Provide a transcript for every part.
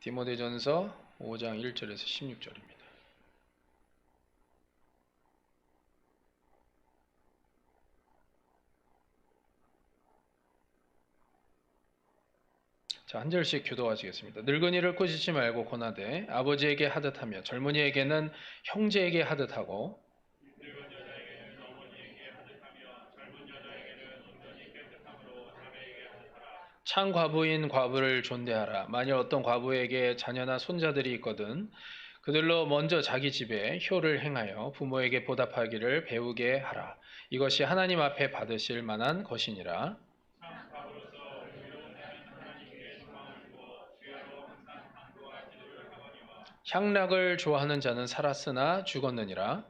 디모데전서 5장 1절에서 16절입니다. 자, 한 절씩 교도하시겠습니다. 늙은이를 꾸짖지 말고 고나되 아버지에게 하듯하며 젊은이에게는 형제에게 하듯하고 참 과부인 과부를 존대하라. 만일 어떤 과부에게 자녀나 손자들이 있거든 그들로 먼저 자기 집에 효를 행하여 부모에게 보답하기를 배우게 하라. 이것이 하나님 앞에 받으실 만한 것이니라. 향락을 좋아하는 자는 살았으나 죽었느니라.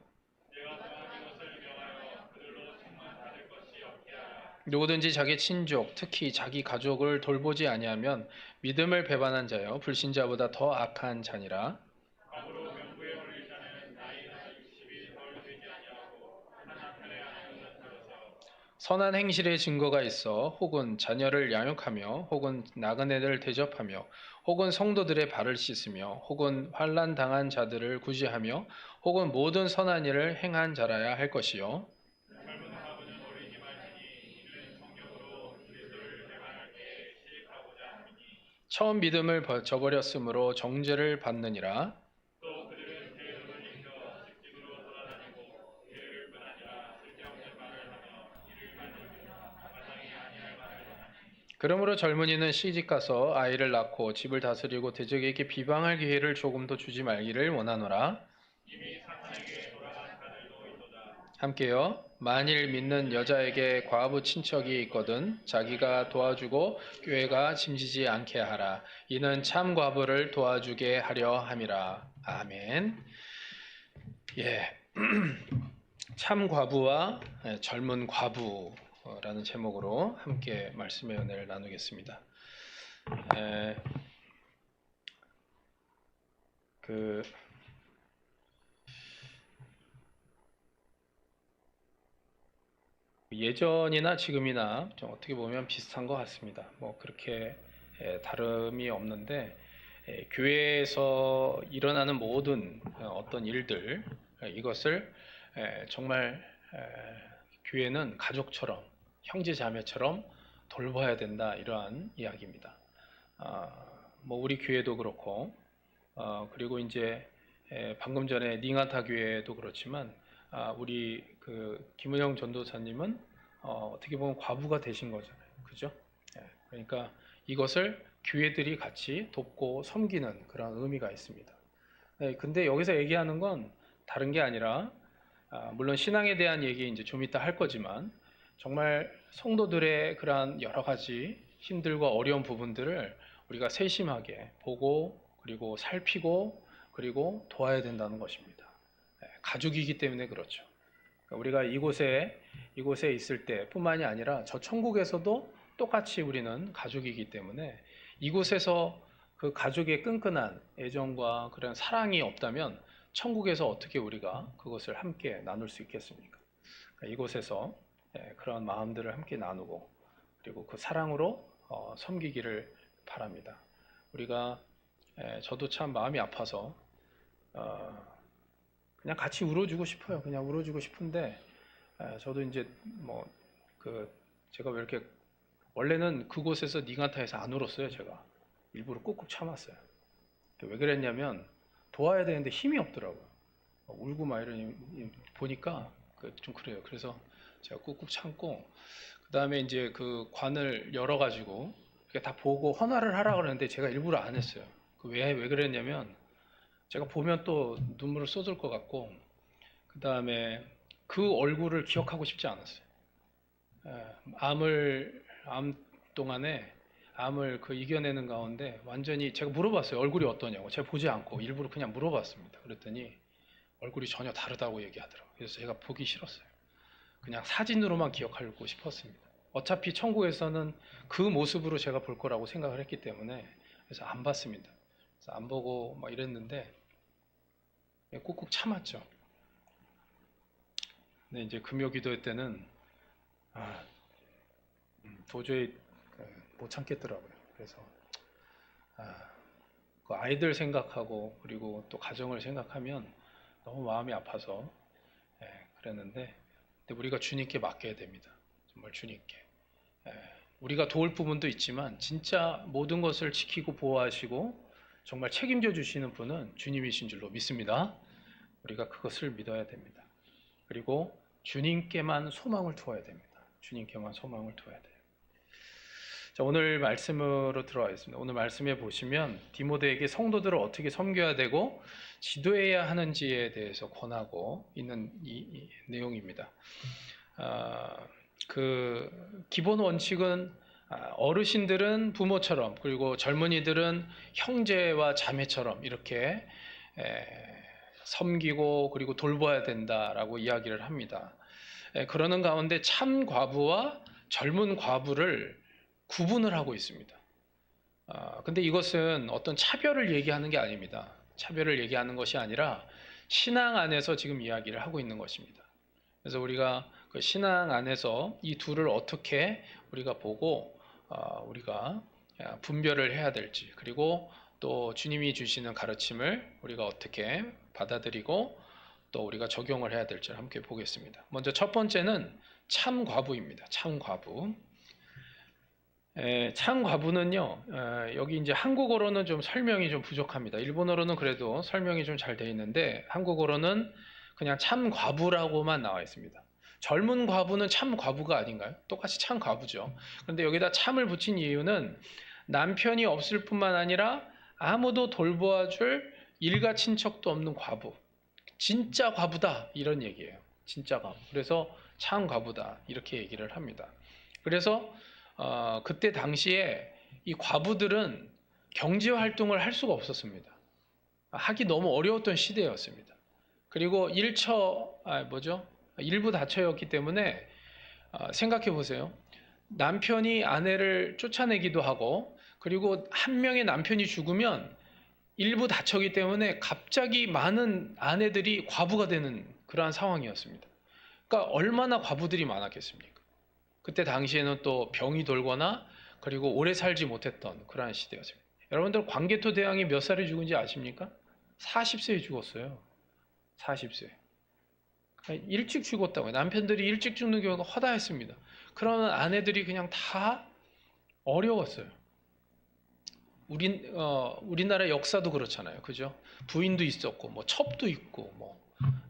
누구든지 자기 친족, 특히 자기 가족을 돌보지 아니하면 믿음을 배반한 자여 불신자보다 더 악한 자니라. 선한 행실의 증거가 있어 혹은 자녀를 양육하며 혹은 나그네를 대접하며 혹은 성도들의 발을 씻으며 혹은 환난 당한 자들을 구제하며 혹은 모든 선한 일을 행한 자라야 할 것이요. 처음 믿음을 저버렸으므로 정죄를 받느니라. 그러므로 젊은이는 시집가서 아이를 낳고 집을 다스리고 대적에게 비방할 기회를 조금도 주지 말기를 원하노라. 함께요. 만일 믿는 여자에게 과부 친척이 있거든 자기가 도와주고 교회가 짐지지 않게 하라. 이는 참 과부를 도와주게 하려 함이라. 아멘. 예. 참 과부와 젊은 과부라는 제목으로 함께 말씀의 은혜를 나누겠습니다. 예전이나 지금이나 좀 어떻게 보면 비슷한 것 같습니다. 뭐 그렇게 다름이 없는데 교회에서 일어나는 모든 어떤 일들 이것을 정말 교회는 가족처럼 형제 자매처럼 돌봐야 된다 이러한 이야기입니다. 뭐 우리 교회도 그렇고 그리고 이제 방금 전에 닝하타 교회도 그렇지만 우리 그 김은영 전도사님은 어떻게 보면 과부가 되신 거잖아요. 그죠? 그러니까 이것을 교회들이 같이 돕고 섬기는 그런 의미가 있습니다. 근데 여기서 얘기하는 건 다른 게 아니라 물론 신앙에 대한 얘기 이제 좀 이따 할 거지만 정말 성도들의 그러한 여러 가지 힘들고 어려운 부분들을 우리가 세심하게 보고 그리고 살피고 그리고 도와야 된다는 것입니다. 가족이기 때문에 그렇죠. 우리가 이곳에 있을 때뿐만이 아니라 저 천국에서도 똑같이 우리는 가족이기 때문에 이곳에서 그 가족의 끈끈한 애정과 그런 사랑이 없다면 천국에서 어떻게 우리가 그것을 함께 나눌 수 있겠습니까? 이곳에서 그런 마음들을 함께 나누고 그리고 그 사랑으로 섬기기를 바랍니다. 우리가 저도 참 마음이 아파서 그냥 같이 울어주고 싶어요. 그냥 울어주고 싶은데 저도 이제 뭐 그 제가 왜 이렇게 원래는 그곳에서 닝하타에서 안 울었어요. 제가 일부러 꾹꾹 참았어요. 왜 그랬냐면 도와야 되는데 힘이 없더라고요. 울고 막 이러니 보니까 좀 그래요. 그래서 제가 꾹꾹 참고 그 다음에 이제 그 관을 열어가지고 다 보고 헌화를 하라 그러는데 제가 일부러 안 했어요. 왜 그랬냐면 제가 보면 또 눈물을 쏟을 것 같고 그 다음에 그 얼굴을 기억하고 싶지 않았어요. 암 동안에 암을 이겨내는 가운데 완전히 제가 물어봤어요. 얼굴이 어떠냐고. 제가 보지 않고 일부러 그냥 물어봤습니다. 그랬더니 얼굴이 전혀 다르다고 얘기하더라고요. 그래서 제가 보기 싫었어요. 그냥 사진으로만 기억하고 싶었습니다. 어차피 천국에서는 그 모습으로 제가 볼 거라고 생각을 했기 때문에 그래서 안 봤습니다. 그래서 안 보고 막 이랬는데 꾹꾹 참았죠. 근데 이제 금요 기도 때는 도저히 못 참겠더라고요. 그래서 그 아이들 생각하고 그리고 또 가정을 생각하면 너무 마음이 아파서 그랬는데, 근데 우리가 주님께 맡겨야 됩니다. 정말 주님께. 우리가 도울 부분도 있지만 진짜 모든 것을 지키고 보호하시고 정말 책임져 주시는 분은 주님이신 줄로 믿습니다. 우리가 그것을 믿어야 됩니다. 그리고 주님께만 소망을 두어야 됩니다. 주님께만 소망을 두어야 돼요. 자, 오늘 말씀으로 들어가겠습니다. 오늘 말씀에 보시면 디모데에게 성도들을 어떻게 섬겨야 되고 지도해야 하는지에 대해서 권하고 있는 이 내용입니다. 그 기본 원칙은 어르신들은 부모처럼, 그리고 젊은이들은 형제와 자매처럼 이렇게 섬기고 그리고 돌봐야 된다라고 이야기를 합니다. 그러는 가운데 참 과부와 젊은 과부를 구분을 하고 있습니다. 근데 이것은 어떤 차별을 얘기하는 게 아닙니다. 차별을 얘기하는 것이 아니라 신앙 안에서 지금 이야기를 하고 있는 것입니다. 그래서 우리가 그 신앙 안에서 이 둘을 어떻게 우리가 보고 우리가 분별을 해야 될지, 그리고 또 주님이 주시는 가르침을 우리가 어떻게 받아들이고 또 우리가 적용을 해야 될지 함께 보겠습니다. 먼저 첫 번째는 참 과부입니다. 참 과부. 참 과부는요, 여기 이제 한국어로는 좀 설명이 좀 부족합니다. 일본어로는 그래도 설명이 좀 잘 되어 있는데 한국어로는 그냥 참 과부라고만 나와 있습니다. 젊은 과부는 참 과부가 아닌가요? 똑같이 참 과부죠. 그런데 여기다 참을 붙인 이유는 남편이 없을 뿐만 아니라 아무도 돌보아줄 일가 친척도 없는 과부, 진짜 과부다 이런 얘기예요. 진짜 과부. 그래서 참 과부다 이렇게 얘기를 합니다. 그래서 그때 당시에 이 과부들은 경제 활동을 할 수가 없었습니다. 하기 너무 어려웠던 시대였습니다. 그리고 일부 다처였기 때문에 생각해 보세요. 남편이 아내를 쫓아내기도 하고, 그리고 한 명의 남편이 죽으면 일부 다처기 때문에 갑자기 많은 아내들이 과부가 되는 그러한 상황이었습니다. 그러니까 얼마나 과부들이 많았겠습니까? 그때 당시에는 또 병이 돌거나 그리고 오래 살지 못했던 그러한 시대였습니다. 여러분들 광개토 대왕이 몇 살에 죽은지 아십니까? 40세에 죽었어요. 40세. 일찍 죽었다고요. 남편들이 일찍 죽는 경우가 허다했습니다. 그러면 아내들이 그냥 다 어려웠어요. 우리나라 역사도 그렇잖아요. 그죠? 부인도 있었고, 뭐 첩도 있고,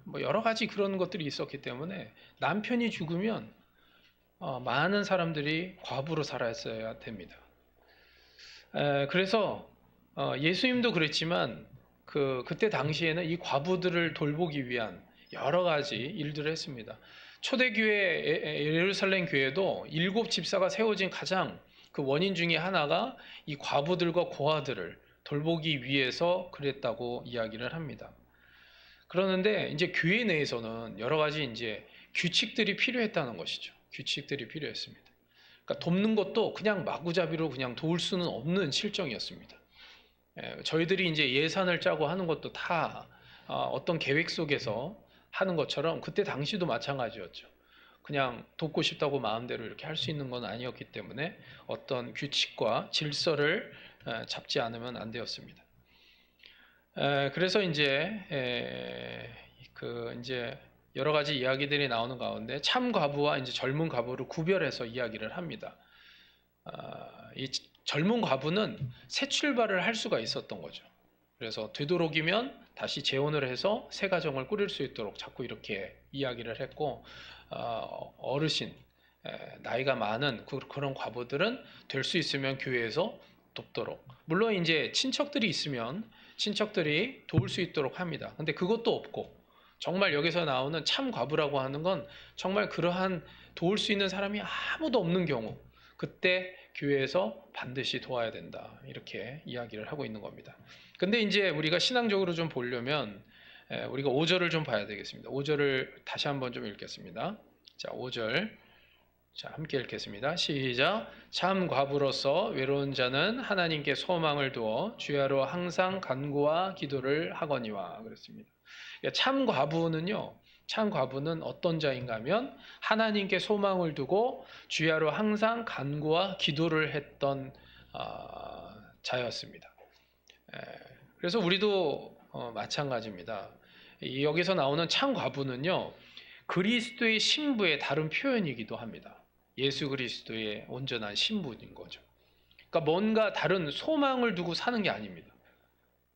뭐 여러 가지 그런 것들이 있었기 때문에 남편이 죽으면 많은 사람들이 과부로 살았어야 됩니다. 그래서 예수님도 그랬지만 그때 당시에는 이 과부들을 돌보기 위한 여러 가지 일들을 했습니다. 초대교회 예루살렘 교회도 7 집사가 세워진 가장 그 원인 중에 하나가 이 과부들과 고아들을 돌보기 위해서 그랬다고 이야기를 합니다. 그러는데 이제 교회 내에서는 여러 가지 이제 규칙들이 필요했다는 것이죠. 규칙들이 필요했습니다. 그러니까 돕는 것도 그냥 마구잡이로 그냥 도울 수는 없는 실정이었습니다. 저희들이 이제 예산을 짜고 하는 것도 다 어떤 계획 속에서 하는 것처럼 그때 당시도 마찬가지였죠. 그냥 돕고 싶다고 마음대로 이렇게 할 수 있는 건 아니었기 때문에 어떤 규칙과 질서를 잡지 않으면 안 되었습니다. 그래서 이제 이제 여러 가지 이야기들이 나오는 가운데 참 과부와 이제 젊은 과부를 구별해서 이야기를 합니다. 이 젊은 과부는 새 출발을 할 수가 있었던 거죠. 그래서 되도록이면 다시 재혼을 해서 새 가정을 꾸릴 수 있도록 자꾸 이렇게 이야기를 했고, 어르신, 나이가 많은 그런 과부들은 될 수 있으면 교회에서 돕도록, 물론 이제 친척들이 있으면 친척들이 도울 수 있도록 합니다. 근데 그것도 없고, 정말 여기서 나오는 참 과부라고 하는 건 정말 그러한 도울 수 있는 사람이 아무도 없는 경우, 그때 교회에서 반드시 도와야 된다 이렇게 이야기를 하고 있는 겁니다. 근데 이제 우리가 신앙적으로 좀 보려면 우리가 5절을 좀 봐야 되겠습니다. 5절을 다시 한번 좀 읽겠습니다. 자, 5절. 자, 함께 읽겠습니다. 시작. 참 과부로서 외로운 자는 하나님께 소망을 두어 주야로 항상 간구와 기도를 하거니와 그랬습니다. 참 과부는요, 참 과부는 어떤 자인가 하면 하나님께 소망을 두고 주야로 항상 간구와 기도를 했던 자였습니다. 그래서 우리도 마찬가지입니다. 여기서 나오는 참 과부는요, 그리스도의 신부의 다른 표현이기도 합니다. 예수 그리스도의 온전한 신부인 거죠. 그러니까 뭔가 다른 소망을 두고 사는 게 아닙니다.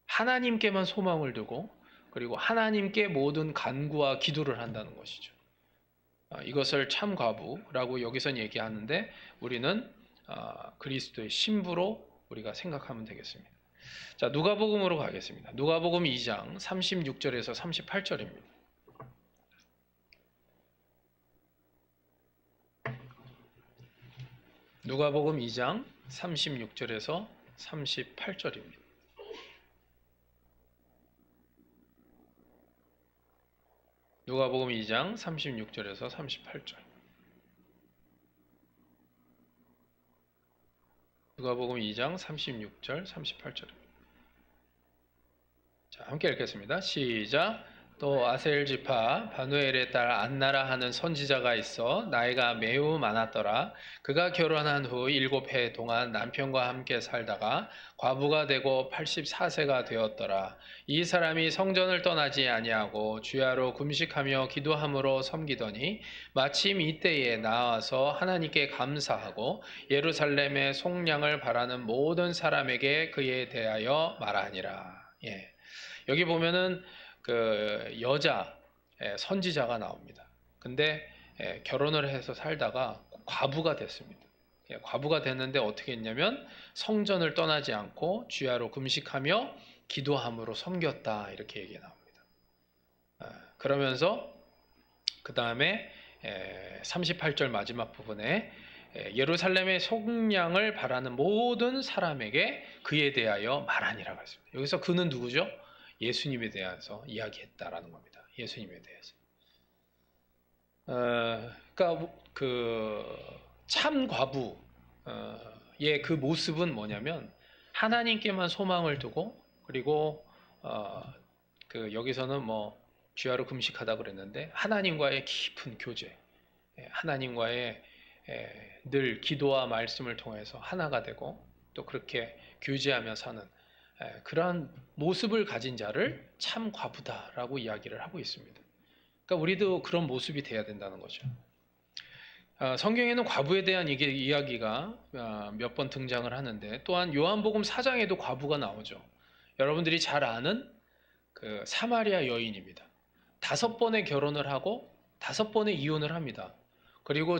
하나님께만 소망을 두고, 그리고 하나님께 모든 간구와 기도를 한다는 것이죠. 이것을 참 과부라고 여기선 얘기하는데, 우리는 그리스도의 신부로 우리가 생각하면 되겠습니다. 자, 누가복음으로 가겠습니다. 누가복음 2장 36절에서 38절입니다. 누가복음 2장 36절에서 38절입니다. 누가복음 2장 36절에서 38절. 누가복음 2장 36절 38절입니다. 자, 함께 읽겠습니다. 시작. 또 아셀 지파 바누엘의 딸 안나라 하는 선지자가 있어 나이가 매우 많았더라. 그가 결혼한 후 7해 동안 남편과 함께 살다가 과부가 되고 84세가 되었더라. 이 사람이 성전을 떠나지 아니하고 주야로 금식하며 기도함으로 섬기더니 마침 이때에 나와서 하나님께 감사하고 예루살렘의 속량을 바라는 모든 사람에게 그에 대하여 말하니라. 여기 보면은 그 여자 선지자가 나옵니다. 근데 결혼을 해서 살다가 과부가 됐습니다. 과부가 됐는데 어떻게 했냐면 성전을 떠나지 않고 주야로 금식하며 기도함으로 섬겼다, 이렇게 얘기 나옵니다. 그러면서 그 다음에 38절 마지막 부분에 예루살렘의 속량을 바라는 모든 사람에게 그에 대하여 말하니라고 했습니다. 여기서 그는 누구죠? 예수님에 대해서 이야기했다라는 겁니다. 예수님에 대해서. 그러니까 그 참 과부의 그 모습은 뭐냐면 하나님께만 소망을 두고, 그리고 그 여기서는 뭐 주야로 금식하다 그랬는데 하나님과의 깊은 교제, 하나님과의 늘 기도와 말씀을 통해서 하나가 되고 또 그렇게 교제하며 사는 그러한 모습을 가진 자를 참 과부다라고 이야기를 하고 있습니다. 그러니까 우리도 그런 모습이 돼야 된다는 거죠. 성경에는 과부에 대한 이야기가 몇 번 등장을 하는데, 또한 요한복음 4장에도 과부가 나오죠. 여러분들이 잘 아는 그 사마리아 여인입니다. 5번의 결혼을 하고 5번의 이혼을 합니다. 그리고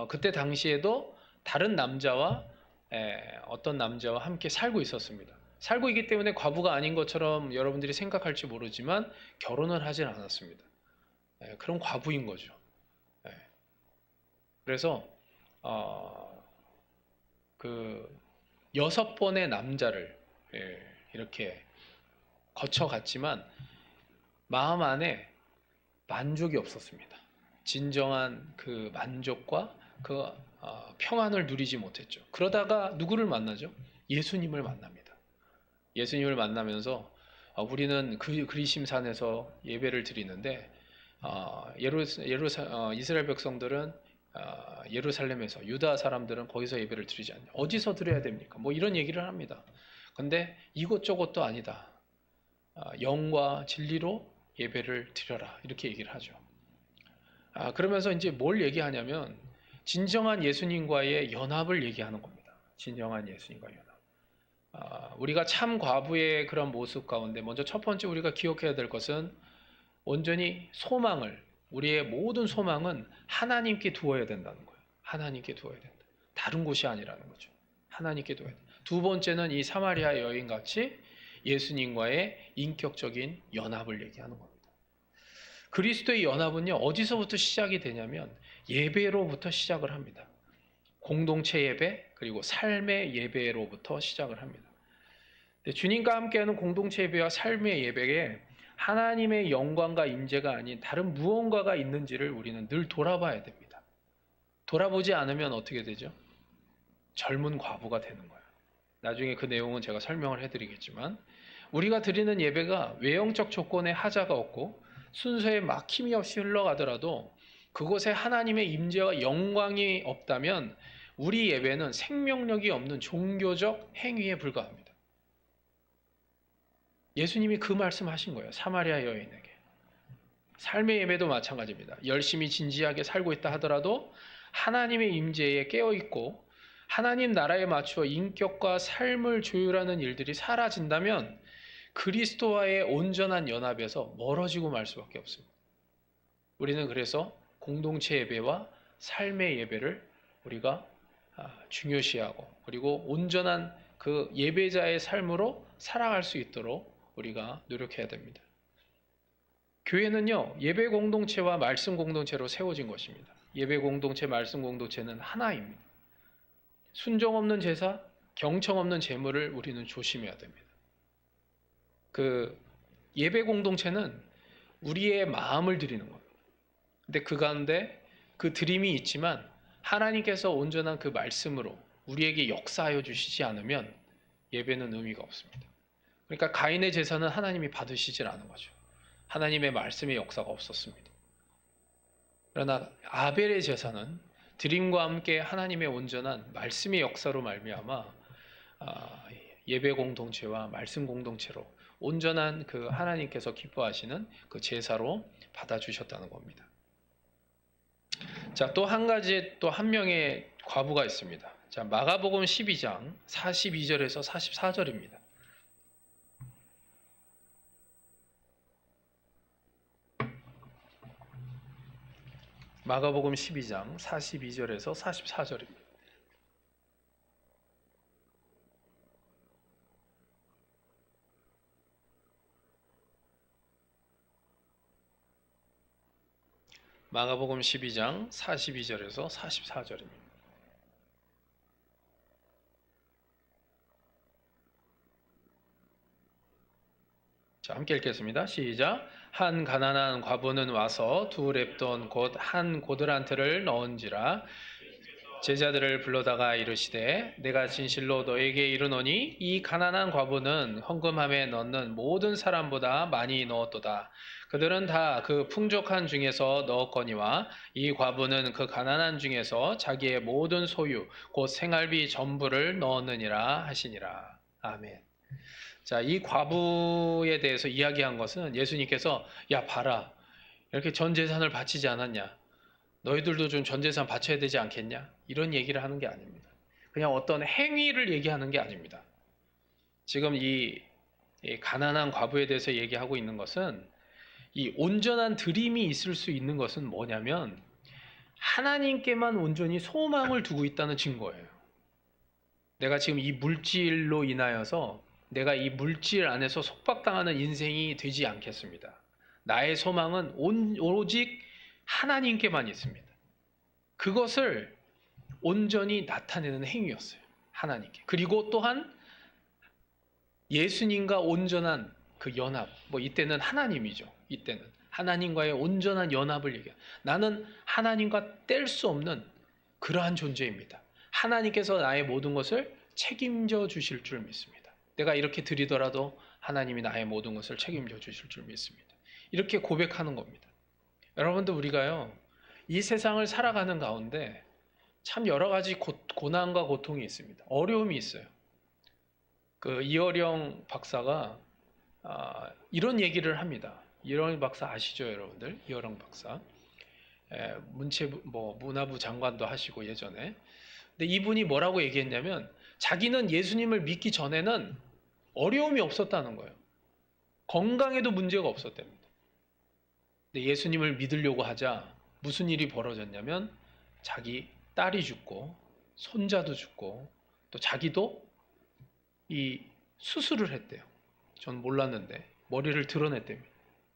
그때 당시에도 다른 남자와 어떤 남자와 함께 살고 있었습니다. 살고 있기 때문에 과부가 아닌 것처럼 여러분들이 생각할지 모르지만 결혼을 하진 않았습니다. 그런 과부인 거죠. 그래서 그 6번의 남자를 이렇게 거쳐갔지만 마음 안에 만족이 없었습니다. 진정한 그 만족과 그 평안을 누리지 못했죠. 그러다가 누구를 만나죠? 예수님을 만납니다. 예수님을 만나면서 우리는 그리심산에서 예배를 드리는데 이스라엘 백성들은 예루살렘에서, 유다 사람들은 거기서 예배를 드리지 않냐. 어디서 드려야 됩니까? 뭐 이런 얘기를 합니다. 근데 이것저것도 아니다. 영과 진리로 예배를 드려라, 이렇게 얘기를 하죠. 그러면서 이제 뭘 얘기하냐면 진정한 예수님과의 연합을 얘기하는 겁니다. 진정한 예수님과의 연합. 우리가 참 과부의 그런 모습 가운데 먼저 첫 번째 우리가 기억해야 될 것은 온전히 우리의 모든 소망은 하나님께 두어야 된다는 거예요. 하나님께 두어야 된다. 다른 곳이 아니라는 거죠. 하나님께 두어야 된다. 두 번째는 이 사마리아 여인같이 예수님과의 인격적인 연합을 얘기하는 겁니다. 그리스도의 연합은요, 어디서부터 시작이 되냐면 예배로부터 시작을 합니다. 공동체 예배, 그리고 삶의 예배로부터 시작을 합니다. 주님과 함께하는 공동체 예배와 삶의 예배에 하나님의 영광과 임재가 아닌 다른 무언가가 있는지를 우리는 늘 돌아봐야 됩니다. 돌아보지 않으면 어떻게 되죠? 젊은 과부가 되는 거예요. 나중에 그 내용은 제가 설명을 해드리겠지만, 우리가 드리는 예배가 외형적 조건에 하자가 없고 순서에 막힘이 없이 흘러가더라도 그곳에 하나님의 임재와 영광이 없다면 우리 예배는 생명력이 없는 종교적 행위에 불과합니다. 예수님이 그 말씀하신 거예요. 사마리아 여인에게. 삶의 예배도 마찬가지입니다. 열심히 진지하게 살고 있다 하더라도 하나님의 임재에 깨어 있고 하나님 나라에 맞추어 인격과 삶을 조율하는 일들이 사라진다면 그리스도와의 온전한 연합에서 멀어지고 말 수밖에 없습니다. 우리는 그래서 공동체 예배와 삶의 예배를 우리가 중요시하고 그리고 온전한 그 예배자의 삶으로 살아갈 수 있도록 우리가 노력해야 됩니다. 교회는요, 예배 공동체와 말씀 공동체로 세워진 것입니다. 예배 공동체, 말씀 공동체는 하나입니다. 순종 없는 제사, 경청 없는 제물을 우리는 조심해야 됩니다. 그 예배 공동체는 우리의 마음을 드리는 겁니다. 근데 그 가운데 그 드림이 있지만 하나님께서 온전한 그 말씀으로 우리에게 역사하여 주시지 않으면 예배는 의미가 없습니다. 그러니까 가인의 제사는 하나님이 받으시질 않은 거죠. 하나님의 말씀의 역사가 없었습니다. 그러나 아벨의 제사는 드림과 함께 하나님의 온전한 말씀의 역사로 말미암아 예배 공동체와 말씀 공동체로 온전한 그 하나님께서 기뻐하시는 그 제사로 받아주셨다는 겁니다. 자, 또 한 가지 또 한 명의 과부가 있습니다. 자, 마가복음 12장 42절에서 44절입니다. 마가복음 12장 42절에서 44절입니다. 마가복음 12장 42절에서 44절입니다. 자, 함께 읽겠습니다. 시작. 한 가난한 과부는 와서 두 렙돈 곧 한 고드란트를 넣은지라 제자들을 불러다가 이르시되 내가 진실로 너에게 이르노니 이 가난한 과부는 헌금함에 넣는 모든 사람보다 많이 넣었도다. 그들은 다 그 풍족한 중에서 넣었거니와 이 과부는 그 가난한 중에서 자기의 모든 소유 곧 생활비 전부를 넣었느니라 하시니라. 아멘. 자, 이 과부에 대해서 이야기한 것은 예수님께서 야 봐라 이렇게 전 재산을 바치지 않았냐, 너희들도 좀 전 재산 바쳐야 되지 않겠냐, 이런 얘기를 하는 게 아닙니다. 그냥 어떤 행위를 얘기하는 게 아닙니다. 지금 이 가난한 과부에 대해서 얘기하고 있는 것은 이 온전한 드림이 있을 수 있는 것은 뭐냐면 하나님께만 온전히 소망을 두고 있다는 증거예요. 내가 지금 이 물질로 인하여서 내가 이 물질 안에서 속박당하는 인생이 되지 않겠습니다. 나의 소망은 오직 하나님께만 있습니다. 그것을 온전히 나타내는 행위였어요. 하나님께. 그리고 또한 예수님과 온전한 그 연합, 이때는 하나님이죠. 이때는 하나님과의 온전한 연합을 얘기해요. 나는 하나님과 뗄 수 없는 그러한 존재입니다. 하나님께서 나의 모든 것을 책임져 주실 줄 믿습니다. 내가 이렇게 드리더라도 하나님이 나의 모든 것을 책임져 주실 줄 믿습니다. 이렇게 고백하는 겁니다. 여러분들, 우리가요, 이 세상을 살아가는 가운데 참 여러 가지 고난과 고통이 있습니다. 어려움이 있어요. 그 이어령 박사가 이런 얘기를 합니다. 이어령 박사 아시죠, 여러분들? 이어령 박사. 문화부 장관도 하시고 예전에. 근데 이분이 뭐라고 얘기했냐면 자기는 예수님을 믿기 전에는 어려움이 없었다는 거예요. 건강에도 문제가 없었답니다. 근데 예수님을 믿으려고 하자 무슨 일이 벌어졌냐면 자기 딸이 죽고 손자도 죽고 또 자기도 이 수술을 했대요. 전 몰랐는데 머리를 드러냈답니다.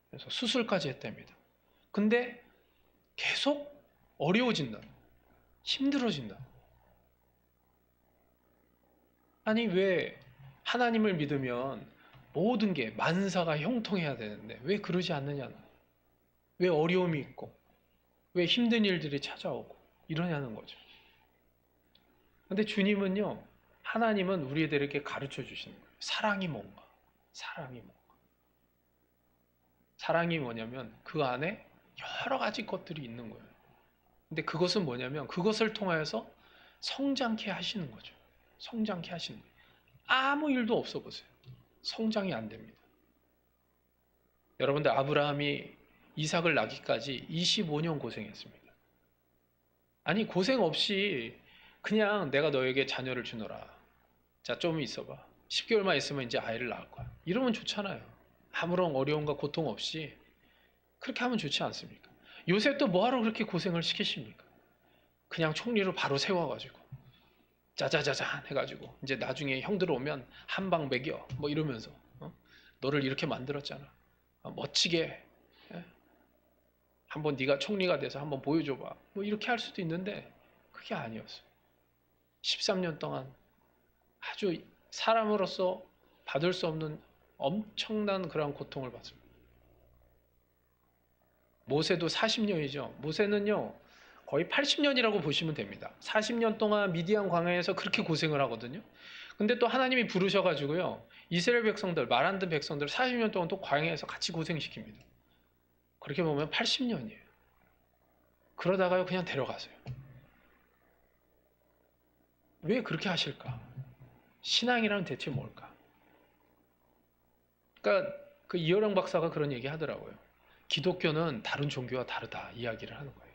그래서 수술까지 했답니다. 근데 계속 어려워진다. 힘들어진다. 아니 왜 하나님을 믿으면 모든 게 만사가 형통해야 되는데 왜 그러지 않느냐는, 왜 어려움이 있고 왜 힘든 일들이 찾아오고 이러냐는 거죠. 근데 주님은요, 하나님은 우리들에게 가르쳐 주시는 거예요. 사랑이 뭔가. 사랑이 뭐냐면 그 안에 여러 가지 것들이 있는 거예요. 근데 그것은 뭐냐면 그것을 통하여서 성장케 하시는 거죠. 성장케 하시는 거예요. 아무 일도 없어 보세요. 성장이 안 됩니다. 여러분들 아브라함이 이삭을 낳기까지 25년 고생했습니다. 아니 고생 없이 그냥 내가 너에게 자녀를 주노라. 자, 좀 있어봐. 10개월만 있으면 이제 아이를 낳을 거야. 이러면 좋잖아요. 아무런 어려움과 고통 없이 그렇게 하면 좋지 않습니까? 요셉도 뭐하러 그렇게 고생을 시키십니까? 그냥 총리로 바로 세워가지고 짜자자잔 해가지고 이제 나중에 형들 오면 한 방 먹여 뭐 이러면서 너를 이렇게 만들었잖아. 멋지게 한번 네가 총리가 돼서 한번 보여줘봐. 뭐 이렇게 할 수도 있는데 그게 아니었어요. 13년 동안 아주 사람으로서 받을 수 없는 엄청난 그런 고통을 받습니다. 모세도 40년이죠. 모세는요 거의 80년이라고 보시면 됩니다. 40년 동안 미디안 광야에서 그렇게 고생을 하거든요. 근데 또 하나님이 부르셔가지고요 이스라엘 백성들, 말 안 듣는 백성들 40년 동안 또 광야에서 같이 고생시킵니다. 그렇게 보면 80년이에요. 그러다가요 그냥 데려가세요. 왜 그렇게 하실까? 신앙이란 대체 뭘까? 그러니까 그 이어령 박사가 그런 얘기 하더라고요. 기독교는 다른 종교와 다르다 이야기를 하는 거예요.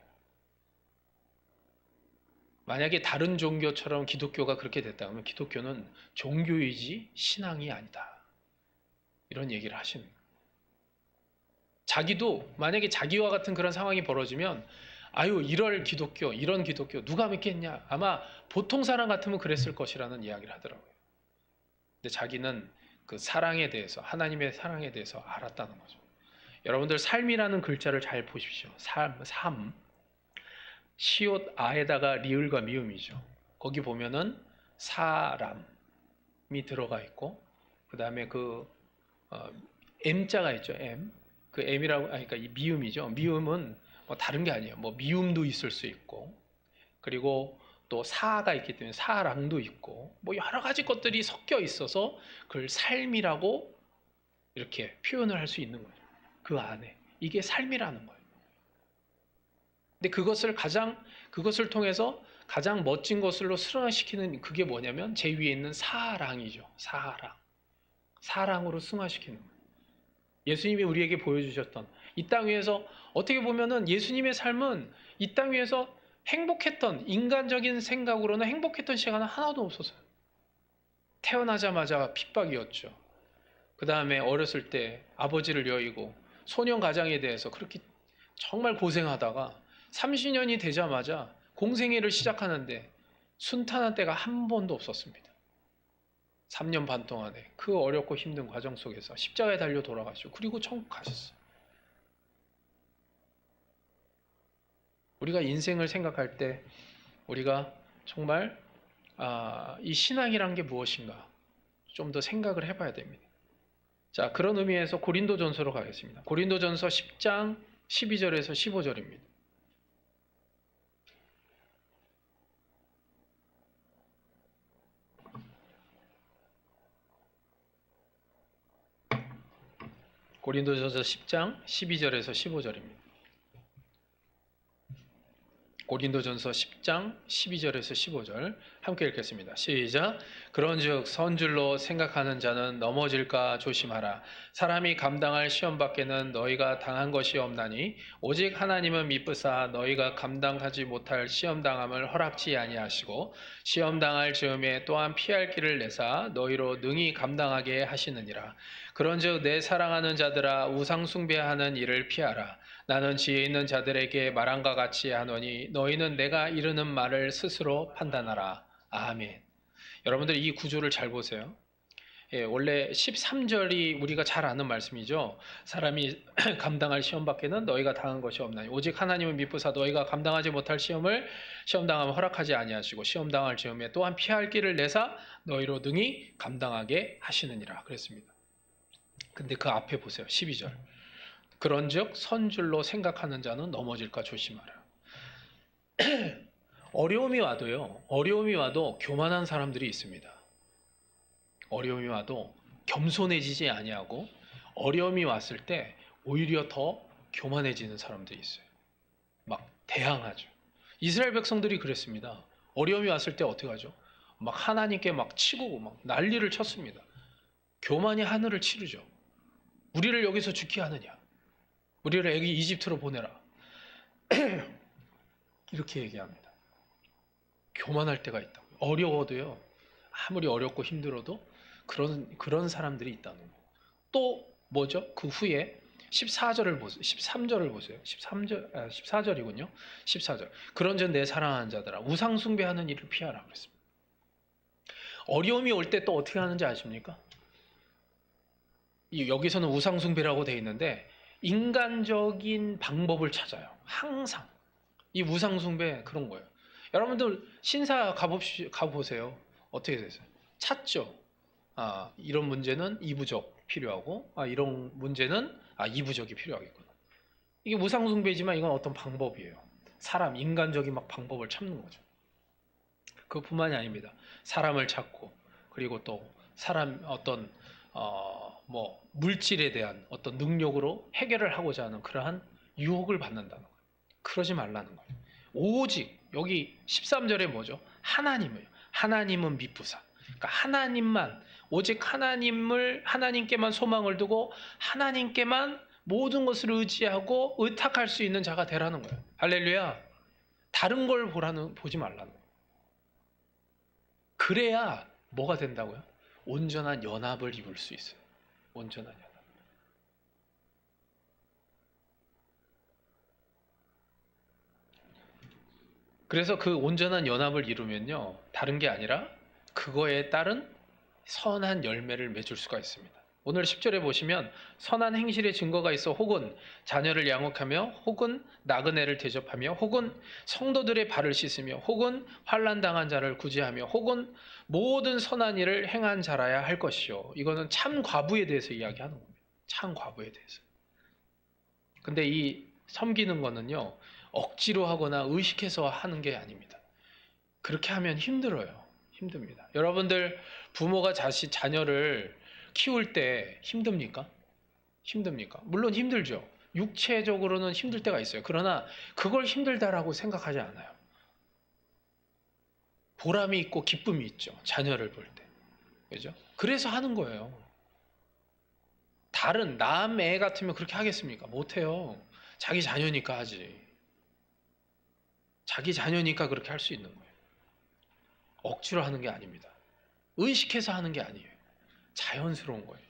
만약에 다른 종교처럼 기독교가 그렇게 됐다면 기독교는 종교이지 신앙이 아니다. 이런 얘기를 하시는 거예요. 자기도 만약에 자기와 같은 그런 상황이 벌어지면 아유 이런 기독교 누가 믿겠냐. 아마 보통 사람 같으면 그랬을 것이라는 이야기를 하더라고요. 근데 자기는 그 사랑에 대해서 하나님의 사랑에 대해서 알았다는 거죠. 여러분들 삶이라는 글자를 잘 보십시오. 삶 시옷 아에다가 리을과 미음이죠. 거기 보면은 사람이 들어가 있고 그 다음에 그 M자가 있죠. M. 그 M이라고 그러니까 이 미음이죠. 미음은 뭐 다른 게 아니에요. 뭐 미움도 있을 수 있고 그리고 또 사가 있기 때문에 사랑도 있고 뭐 여러 가지 것들이 섞여 있어서 그걸 삶이라고 이렇게 표현을 할 수 있는 거죠. 그 안에 이게 삶이라는 거예요. 근데 그것을 통해서 가장 멋진 것으로 승화시키는 그게 뭐냐면 제 위에 있는 사랑이죠. 사랑으로 승화시키는 거예요. 예수님이 우리에게 보여주셨던 이 땅 위에서 어떻게 보면은 예수님의 삶은 이 땅 위에서 행복했던 인간적인 생각으로는 행복했던 시간은 하나도 없었어요. 태어나자마자 핍박이었죠. 그 다음에 어렸을 때 아버지를 여의고 소년 가장에 대해서 그렇게 정말 고생하다가 30년이 되자마자 공생애를 시작하는데 순탄한 때가 한 번도 없었습니다. 3년 반 동안에 그 어렵고 힘든 과정 속에서 십자가에 달려 돌아가시고 그리고 천국 가셨어요. 우리가 인생을 생각할 때 우리가 정말 이 신앙이란 게 무엇인가 좀 더 생각을 해봐야 됩니다. 자, 그런 의미에서 고린도전서로 가겠습니다. 고린도전서 10장 12절에서 15절입니다. 고린도전서 10장 12절에서 15절입니다. 고린도전서 10장 12절에서 15절 함께 읽겠습니다. 시작. 그런즉 선줄로 생각하는 자는 넘어질까 조심하라. 사람이 감당할 시험 밖에는 너희가 당한 것이 없나니 오직 하나님은 미쁘사 너희가 감당하지 못할 시험 당함을 허락지 아니하시고 시험 당할 즈음에 또한 피할 길을 내사 너희로 능히 감당하게 하시느니라. 그런즉 내 사랑하는 자들아 우상 숭배하는 일을 피하라. 나는 지혜 있는 자들에게 말한과 같이 하노니 너희는 내가 이르는 말을 스스로 판단하라. 아멘. 여러분들 이 구조를 잘 보세요. 원래 13절이 우리가 잘 아는 말씀이죠. 사람이 감당할 시험 밖에는 너희가 당한 것이 없나니 오직 하나님은 미쁘사 너희가 감당하지 못할 시험을 시험당하면 허락하지 아니하시고 시험당할 즈음에 또한 피할 길을 내사 너희로 능히 감당하게 하시느니라 그랬습니다. 근데 그 앞에 보세요. 12절. 그런즉 선줄로 생각하는 자는 넘어질까 조심하라. 어려움이 와도 교만한 사람들이 있습니다. 어려움이 와도 겸손해지지 아니하고 어려움이 왔을 때 오히려 더 교만해지는 사람들이 있어요. 막 대항하죠. 이스라엘 백성들이 그랬습니다. 어려움이 왔을 때 어떻게 하죠? 막 하나님께 막 치고 막 난리를 쳤습니다. 교만이 하늘을 치르죠. 우리를 여기서 죽게 하느냐? 우리를 여기 이집트로 보내라. 이렇게 얘기합니다. 교만할 때가 있다고. 어려워도요. 아무리 어렵고 힘들어도 그런 사람들이 있다는 거예요. 또 뭐죠? 그 후에 14절을 보세요. 13절을 보세요. 14절이군요. 14절. 그런즉 내 사랑하는 자들아 우상 숭배하는 일을 피하라 그랬습니다. 어려움이 올 때 또 어떻게 하는지 아십니까? 여기서는 우상 숭배라고 되어 있는데 인간적인 방법을 찾아요. 항상 이 우상 숭배 그런 거예요. 여러분들 신사 가보세요. 어떻게 되세요? 찾죠. 이런 문제는 이 부적 필요하고 이런 문제는 이 부적이 필요하겠구나. 이게 우상 숭배지만 이건 어떤 방법이에요. 사람 인간적인 막 방법을 찾는 거죠. 그뿐만이 아닙니다. 사람을 찾고 그리고 또 사람 어떤 물질에 대한 어떤 능력으로 해결을 하고자 하는 그러한 유혹을 받는다는 거예요. 그러지 말라는 거예요. 오직 여기 13절에 뭐죠? 하나님은 미쁘사. 그러니까 하나님만 오직 하나님께만 소망을 두고 하나님께만 모든 것을 의지하고 의탁할 수 있는 자가 되라는 거예요. 할렐루야. 다른 걸 보지 말라는 거예요. 그래야 뭐가 된다고요? 온전한 연합을 이룰 수 있어요. 온전한 연합. 그래서 그 온전한 연합을 이루면요. 다른 게 아니라 그거에 따른 선한 열매를 맺을 수가 있습니다. 오늘 10절에 보시면 선한 행실의 증거가 있어 혹은 자녀를 양육하며 혹은 나그네를 대접하며 혹은 성도들의 발을 씻으며 혹은 환난 당한 자를 구제하며 혹은 모든 선한 일을 행한 자라야 할 것이요. 이거는 참 과부에 대해서 이야기하는 겁니다. 참 과부에 대해서. 근데 이 섬기는 거는요. 억지로 하거나 의식해서 하는 게 아닙니다. 그렇게 하면 힘들어요. 힘듭니다. 여러분들 부모가 자녀를 키울 때 힘듭니까? 힘듭니까? 물론 힘들죠. 육체적으로는 힘들 때가 있어요. 그러나 그걸 힘들다라고 생각하지 않아요. 보람이 있고 기쁨이 있죠. 자녀를 볼 때. 그죠? 그래서 하는 거예요. 다른 남 애 같으면 그렇게 하겠습니까? 못해요. 자기 자녀니까 하지. 자기 자녀니까 그렇게 할 수 있는 거예요. 억지로 하는 게 아닙니다. 의식해서 하는 게 아니에요. 자연스러운 거예요.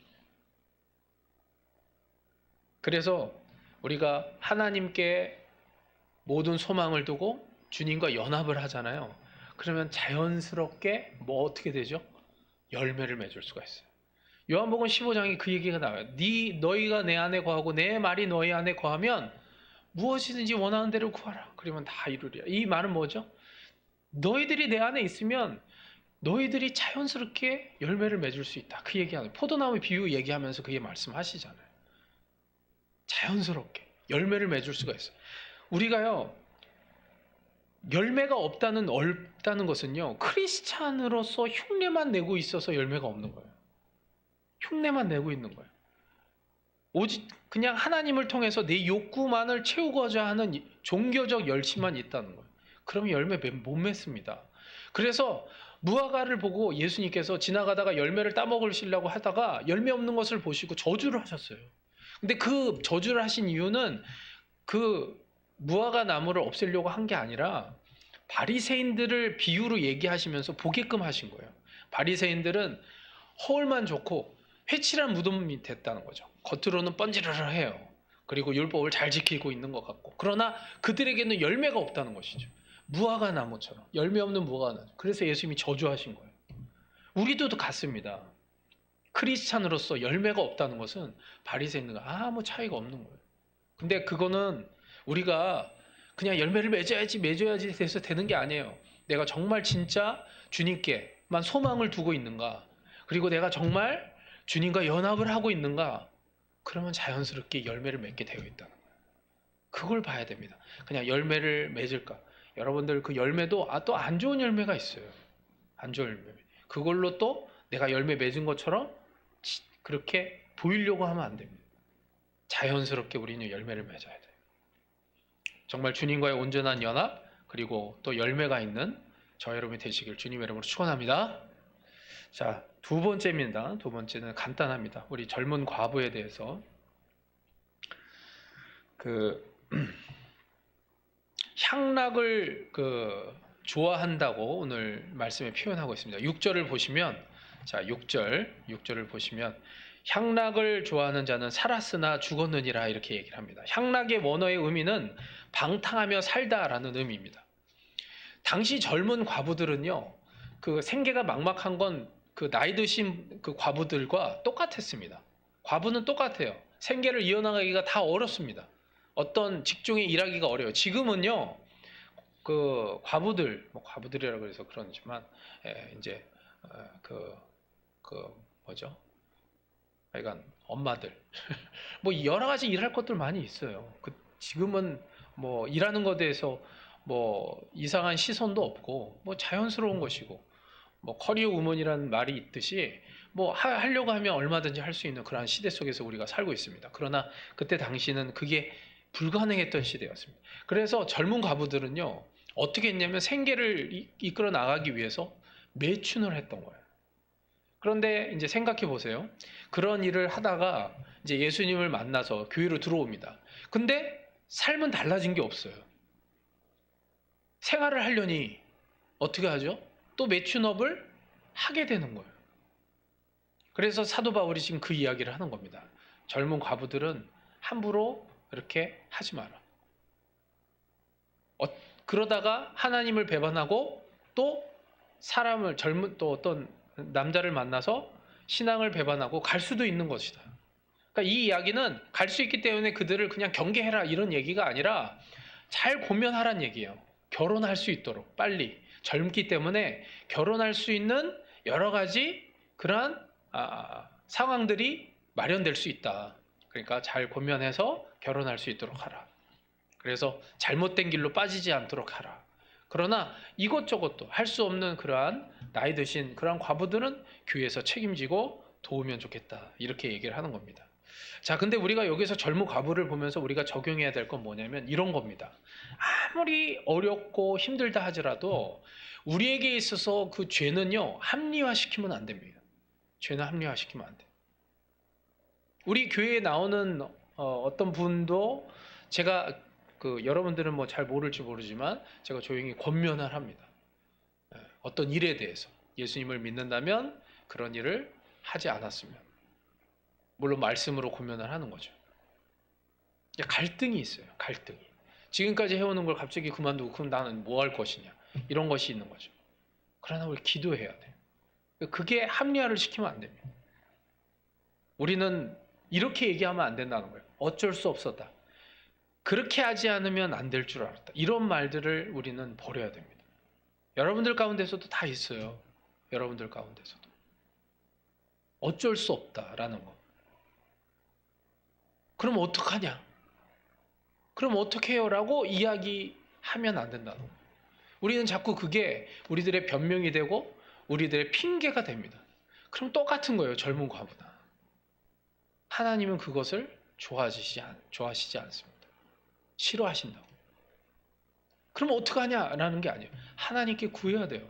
그래서 우리가 하나님께 모든 소망을 두고 주님과 연합을 하잖아요. 그러면 자연스럽게 어떻게 되죠? 열매를 맺을 수가 있어요. 요한복음 15장에 그 얘기가 나와요. 너희가 내 안에 거하고 내 말이 너희 안에 거하면 무엇이든지 원하는 대로 구하라. 그러면 다 이루리라. 이 말은 뭐죠? 너희들이 내 안에 있으면 너희들이 자연스럽게 열매를 맺을 수 있다. 그 얘기하는 포도나무 비유 얘기하면서 그게 말씀하시잖아요. 자연스럽게 열매를 맺을 수가 있어요. 우리가요 열매가 없다는 것은요 크리스찬으로서 흉내만 내고 있어서 열매가 없는 거예요. 흉내만 내고 있는 거예요. 오직 그냥 하나님을 통해서 내 욕구만을 채우고자 하는 종교적 열심만 있다는 거예요. 그러면 열매 못 맺습니다. 그래서 무화과를 보고 예수님께서 지나가다가 열매를 따먹으시려고 하다가 열매 없는 것을 보시고 저주를 하셨어요. 근데 그 저주를 하신 이유는 그 무화과 나무를 없애려고 한 게 아니라 바리새인들을 비유로 얘기하시면서 보게끔 하신 거예요. 바리새인들은 허울만 좋고 회칠한 무덤이 됐다는 거죠. 겉으로는 번지르르해요. 그리고 율법을 잘 지키고 있는 것 같고 그러나 그들에게는 열매가 없다는 것이죠. 무화과 나무처럼 열매 없는 무화과 나무. 그래서 예수님이 저주하신 거예요. 우리도 같습니다. 크리스찬으로서 열매가 없다는 것은 바리새인과 아무 차이가 없는 거예요. 근데 그거는 우리가 그냥 열매를 맺어야지 돼서 되는 게 아니에요. 내가 정말 진짜 주님께만 소망을 두고 있는가? 그리고 내가 정말 주님과 연합을 하고 있는가? 그러면 자연스럽게 열매를 맺게 되어 있다는 거예요. 그걸 봐야 됩니다. 그냥 열매를 맺을까? 여러분들 그 열매도 또 안 좋은 열매가 있어요. 안 좋은 열매. 그걸로 또 내가 열매 맺은 것처럼 그렇게 보이려고 하면 안 됩니다. 자연스럽게 우리는 열매를 맺어야 돼요. 정말 주님과의 온전한 연합 그리고 또 열매가 있는 저 여러분이 되시길 주님의 이름으로 축원합니다. 자, 두 번째입니다. 두 번째는 간단합니다. 우리 젊은 과부에 대해서 그 향락을 좋아한다고 오늘 말씀에 표현하고 있습니다. 6절을 보시면, 자, 6절을 보시면 향락을 좋아하는 자는 살았으나 죽었느니라 이렇게 얘기를 합니다. 향락의 원어의 의미는 방탕하며 살다라는 의미입니다. 당시 젊은 과부들은요, 그 생계가 막막한 건 그 나이 드신 그 과부들과 똑같았습니다. 과부는 똑같아요. 생계를 이어나가기가 다 어렵습니다. 어떤 직종에 일하기가 어려워요. 지금은요, 그 과부들, 뭐 과부들이라고 해서 그러지만, 이제 뭐죠? 하여간 엄마들, 뭐 여러 가지 일할 것들 많이 있어요. 지금은 뭐 일하는 것에 대해서 뭐 이상한 시선도 없고, 뭐 자연스러운 것이고, 뭐 커리어 우먼이라는 말이 있듯이 뭐 하려고 하면 얼마든지 할 수 있는 그러한 시대 속에서 우리가 살고 있습니다. 그러나 그때 당시는 그게 불가능했던 시대였습니다. 그래서 젊은 과부들은요, 어떻게 했냐면 생계를 이끌어 나가기 위해서 매춘을 했던 거예요. 그런데 이제 생각해 보세요. 그런 일을 하다가 이제 예수님을 만나서 교회로 들어옵니다. 근데 삶은 달라진 게 없어요. 생활을 하려니 어떻게 하죠? 또 매춘업을 하게 되는 거예요. 그래서 사도 바울이 지금 그 이야기를 하는 겁니다. 젊은 과부들은 함부로 이렇게 하지 마라. 그러다가 하나님을 배반하고 또 사람을 또 어떤 남자를 만나서 신앙을 배반하고 갈 수도 있는 것이다. 그러니까 이 이야기는 갈 수 있기 때문에 그들을 그냥 경계해라 이런 얘기가 아니라 잘 고면하란 얘기예요. 결혼할 수 있도록 빨리 젊기 때문에 결혼할 수 있는 여러 가지 그러한 상황들이 마련될 수 있다. 그러니까 잘 고면해서 결혼할 수 있도록 하라. 그래서 잘못된 길로 빠지지 않도록 하라. 그러나 이것저것도 할 수 없는 그러한 나이 드신 그러한 과부들은 교회에서 책임지고 도우면 좋겠다. 이렇게 얘기를 하는 겁니다. 자, 근데 우리가 여기서 젊은 과부를 보면서 우리가 적용해야 될 건 뭐냐면 이런 겁니다. 아무리 어렵고 힘들다 하더라도 우리에게 있어서 그 죄는요, 합리화시키면 안 됩니다. 죄는 합리화시키면 안 돼요. 우리 교회에 나오는 어떤 분도 제가 여러분들은 뭐 잘 모를지 모르지만 제가 조용히 권면을 합니다. 어떤 일에 대해서 예수님을 믿는다면 그런 일을 하지 않았으면, 물론 말씀으로 권면을 하는 거죠. 갈등이 있어요. 갈등이. 지금까지 해오는 걸 갑자기 그만두고 그럼 나는 뭐 할 것이냐, 이런 것이 있는 거죠. 그러나 우리 기도해야 돼요. 그게 합리화를 시키면 안 됩니다. 우리는 이렇게 얘기하면 안 된다는 거예요. 어쩔 수 없었다. 그렇게 하지 않으면 안 될 줄 알았다. 이런 말들을 우리는 버려야 됩니다. 여러분들 가운데서도 다 있어요. 여러분들 가운데서도. 어쩔 수 없다라는 거. 그럼 어떡하냐? 그럼 어떻게 해요? 라고 이야기하면 안 된다는 거예요. 우리는 자꾸 그게 우리들의 변명이 되고 우리들의 핑계가 됩니다. 그럼 똑같은 거예요. 젊은 과부나. 하나님은 그것을 좋아하시지 않습니다. 싫어하신다고. 그럼 어떡하냐라는 게 아니에요. 하나님께 구해야 돼요.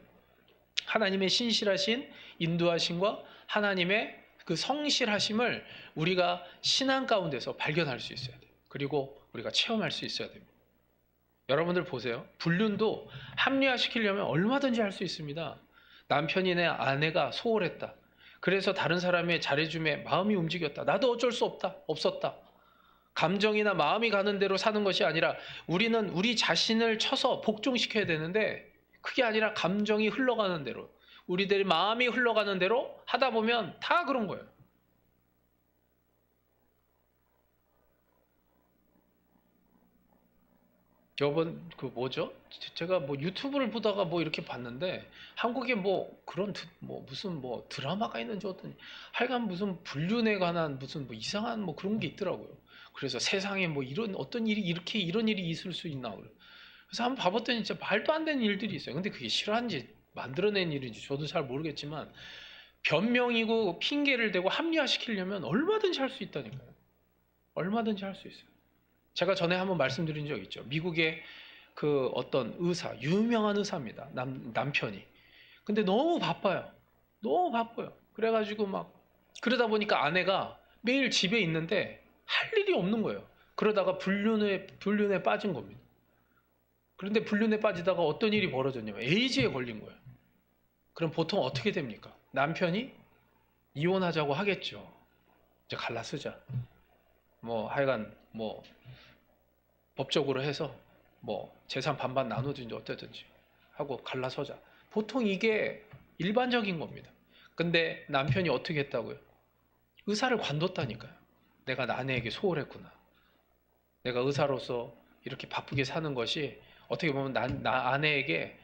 하나님의 신실하신 인도하심과 하나님의 그 성실하심을 우리가 신앙 가운데서 발견할 수 있어야 돼요. 그리고 우리가 체험할 수 있어야 됩니다. 여러분들 보세요. 불륜도 합리화시키려면 얼마든지 할 수 있습니다. 남편이 내 아내가 소홀했다. 그래서 다른 사람의 잘해줌에 마음이 움직였다. 나도 어쩔 수 없었다. 감정이나 마음이 가는 대로 사는 것이 아니라 우리는 우리 자신을 쳐서 복종시켜야 되는데 그게 아니라 감정이 흘러가는 대로, 우리들의 마음이 흘러가는 대로 하다 보면 다 그런 거예요. 저번 제가 뭐 유튜브를 보다가 뭐 이렇게 봤는데 한국에 뭐 그런 무슨 뭐 드라마가 있는지 하여간 무슨 불륜에 관한 무슨 뭐 이상한 뭐 그런 게 있더라고요. 그래서 세상에 뭐 이런 어떤 일이 이런 일이 있을 수 있나 그래. 그래서 한번 봐봤더니 진짜 말도 안 되는 일들이 있어요. 근데 그게 실화인지 만들어낸 일인지 저도 잘 모르겠지만 변명이고 핑계를 대고 합리화시키려면 얼마든지 할 수 있다니까요. 얼마든지 할 수 있어요. 제가 전에 한번 말씀드린 적 있죠. 미국의 그 어떤 유명한 의사입니다. 남편이. 근데 너무 바빠요. 너무 바빠요. 그래가지고 막 그러다 보니까 아내가 매일 집에 있는데 할 일이 없는 거예요. 그러다가 불륜에 빠진 겁니다. 그런데 불륜에 빠지다가 어떤 일이 벌어졌냐면 에이즈에 걸린 거예요. 그럼 보통 어떻게 됩니까? 남편이 이혼하자고 하겠죠. 이제 갈라 쓰자. 뭐 하여간 뭐 법적으로 해서 뭐 재산 반반 나누든지 어쩌든지 하고 갈라서자. 보통 이게 일반적인 겁니다. 근데 남편이 어떻게 했다고요? 의사를 관뒀다니까요. 내가 아내에게 소홀했구나. 내가 의사로서 이렇게 바쁘게 사는 것이 어떻게 보면 나 아내에게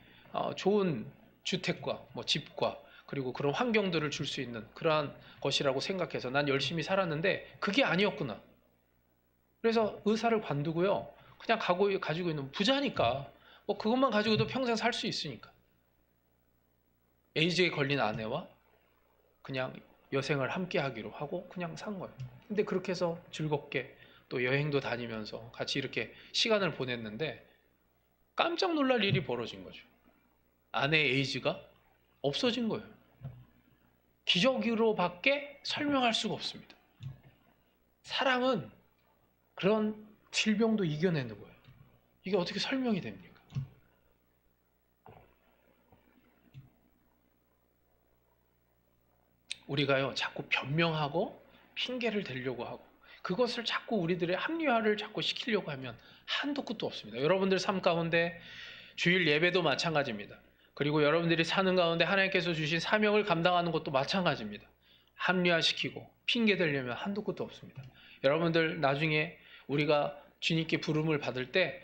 좋은 주택과 뭐 집과 그리고 그런 환경들을 줄 수 있는 그러한 것이라고 생각해서 난 열심히 살았는데 그게 아니었구나. 그래서 의사를 관두고요. 그냥 가지고 있는 부자니까 뭐 그것만 가지고도 평생 살 수 있으니까. 에이즈에 걸린 아내와 그냥 여생을 함께 하기로 하고 그냥 산 거예요. 근데 그렇게 해서 즐겁게 또 여행도 다니면서 같이 이렇게 시간을 보냈는데 깜짝 놀랄 일이 벌어진 거죠. 아내의 에이즈가 없어진 거예요. 기적으로밖에 설명할 수가 없습니다. 사랑은 그런 질병도 이겨내는 거예요. 이게 어떻게 설명이 됩니까? 우리가요, 자꾸 변명하고 핑계를 대려고 하고 그것을 자꾸 우리들의 합리화를 자꾸 시키려고 하면 한도 끝도 없습니다. 여러분들 삶 가운데 주일 예배도 마찬가지입니다. 그리고 여러분들이 사는 가운데 하나님께서 주신 사명을 감당하는 것도 마찬가지입니다. 합리화시키고 핑계 대려면 한도 끝도 없습니다. 여러분들 나중에 우리가 주님께 부름을 받을 때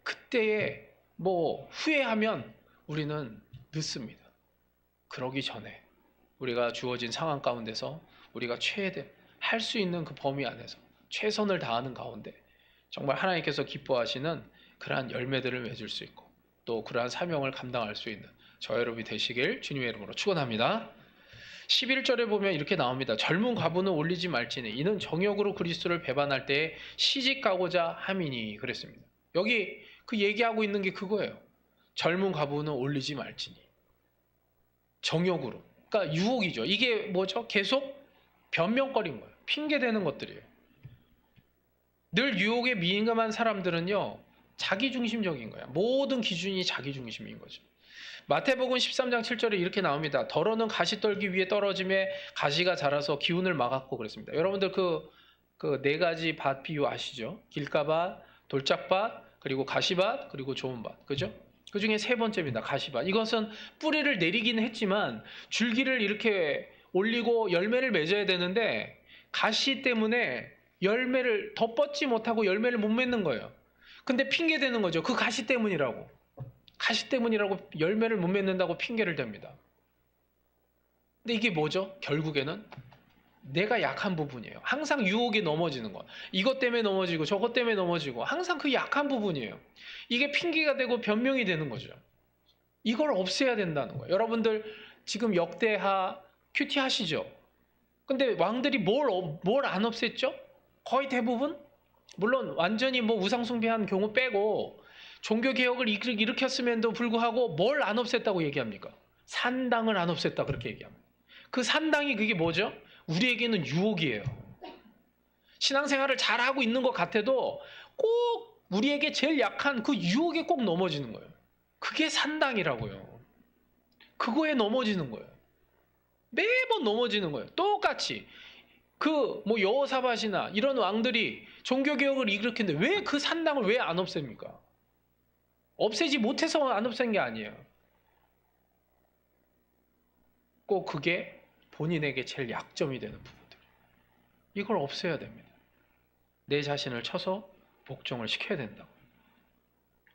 그때에 뭐 후회하면 우리는 늦습니다. 그러기 전에 우리가 주어진 상황 가운데서 우리가 최대 할 수 있는 그 범위 안에서 최선을 다하는 가운데 정말 하나님께서 기뻐하시는 그러한 열매들을 맺을 수 있고 또 그러한 사명을 감당할 수 있는 저 여러분이 되시길 주님의 이름으로 축원합니다. 11절에 보면 이렇게 나옵니다. 젊은 과부는 올리지 말지니 이는 정욕으로 그리스도를 배반할 때에 시집가고자 함이니 그랬습니다. 여기 그 얘기하고 있는 게 그거예요. 젊은 과부는 올리지 말지니 정욕으로, 그러니까 유혹이죠. 이게 뭐죠? 계속 변명거린 거예요. 핑계대는 것들이에요. 늘 유혹에 민감한 사람들은요, 자기중심적인 거야. 모든 기준이 자기중심인 거죠. 마태복음 13장 7절에 이렇게 나옵니다. 더러는 가시떨기 위에 떨어짐에 가시가 자라서 기운을 막았고 그랬습니다. 여러분들 그 네 가지 밭 비유 아시죠? 길가밭, 돌짝밭, 그리고 가시밭, 그리고 좋은 밭. 그죠? 그 중에 세 번째입니다. 가시밭. 이것은 뿌리를 내리기는 했지만 줄기를 이렇게 올리고 열매를 맺어야 되는데 가시 때문에 열매를 더 뻗지 못하고 열매를 못 맺는 거예요. 근데 핑계 대는 거죠. 그 가시 때문이라고. 가시 때문이라고 열매를 못 맺는다고 핑계를 댑니다. 근데 이게 뭐죠? 결국에는 내가 약한 부분이에요. 항상 유혹에 넘어지는 거. 이것 때문에 넘어지고 저것 때문에 넘어지고 항상 그 약한 부분이에요. 이게 핑계가 되고 변명이 되는 거죠. 이걸 없애야 된다는 거예요. 여러분들 지금 역대하 큐티 하시죠? 근데 왕들이 뭘 안 없앴죠? 거의 대부분? 물론 완전히 뭐 우상숭배한 경우 빼고 종교개혁을 일으켰음에도 불구하고 뭘 안 없앴다고 얘기합니까? 산당을 안 없앴다 그렇게 얘기합니다. 그 산당이 그게 뭐죠? 우리에게는 유혹이에요. 신앙생활을 잘하고 있는 것 같아도 꼭 우리에게 제일 약한 그 유혹에 꼭 넘어지는 거예요. 그게 산당이라고요. 그거에 넘어지는 거예요. 매번 넘어지는 거예요. 똑같이. 그 뭐 여호사밧이나 이런 왕들이 종교개혁을 일으켰는데 왜 그 산당을 왜 안 없앱니까? 없애지 못해서 안 없앤 게 아니에요. 꼭 그게 본인에게 제일 약점이 되는 부분들. 이걸 없애야 됩니다. 내 자신을 쳐서 복종을 시켜야 된다고.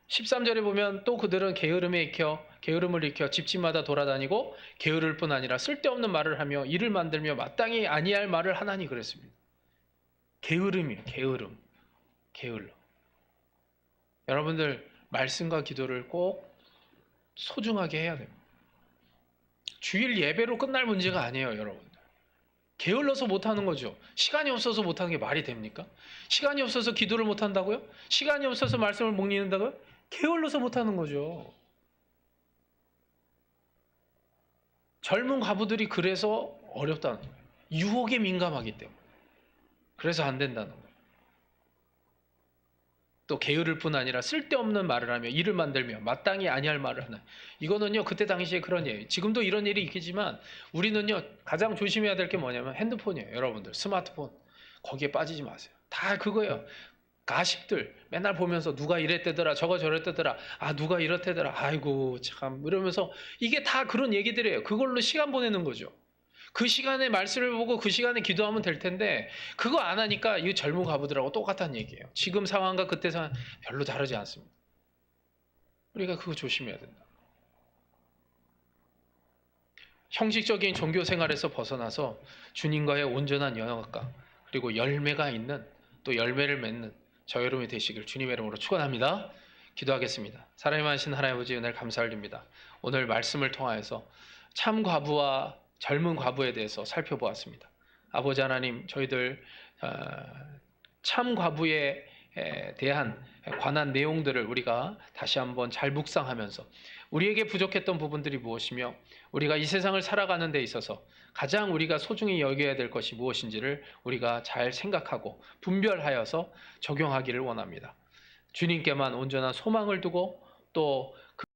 13절에 보면 또 그들은 게으름을 익혀 집집마다 돌아다니고 게으를 뿐 아니라 쓸데없는 말을 하며 일을 만들며 마땅히 아니할 말을 하나니 그랬습니다. 게으름이에요. 게을러. 여러분들 말씀과 기도를 꼭 소중하게 해야 됩니다. 주일 예배로 끝날 문제가 아니에요, 여러분들. 게을러서 못하는 거죠. 시간이 없어서 못하는 게 말이 됩니까? 시간이 없어서 기도를 못한다고요? 시간이 없어서 말씀을 못 읽는다고요? 게을러서 못하는 거죠. 젊은 과부들이 그래서 어렵다는 거예요. 유혹에 민감하기 때문에. 그래서 안 된다는 거예요. 또 게으를 뿐 아니라 쓸데없는 말을 하며 일을 만들며 마땅히 아니할 말을 하는, 이거는요 그때 당시에 그런 예예요. 지금도 이런 일이 있겠지만 우리는요 가장 조심해야 될 게 뭐냐면 핸드폰이에요. 여러분들 스마트폰 거기에 빠지지 마세요. 다 그거예요. 가십들 맨날 보면서 누가 이랬대더라 저거 저랬대더라 누가 이렇대더라 아이고 참 이러면서 이게 다 그런 얘기들이에요. 그걸로 시간 보내는 거죠. 그 시간에 말씀을 보고 그 시간에 기도하면 될 텐데 그거 안 하니까 이 젊은 과부들하고 똑같다는 얘기예요. 지금 상황과 그때 상황 별로 다르지 않습니다. 우리가 그거 조심해야 된다. 형식적인 종교 생활에서 벗어나서 주님과의 온전한 연합과 그리고 열매가 있는 또 열매를 맺는 저 여러분이 되시길 주님의 이름으로 축원합니다. 기도하겠습니다. 사랑이 많으신 하나님 아버지 은혜를 감사드립니다. 오늘 말씀을 통하여서 참 과부와 젊은 과부에 대해서 살펴보았습니다. 아버지 하나님 저희들 참 과부에 대한 관한 내용들을 우리가 다시 한번 잘 묵상하면서 우리에게 부족했던 부분들이 무엇이며 우리가 이 세상을 살아가는 데 있어서 가장 우리가 소중히 여겨야 될 것이 무엇인지를 우리가 잘 생각하고 분별하여서 적용하기를 원합니다. 주님께만 온전한 소망을 두고 또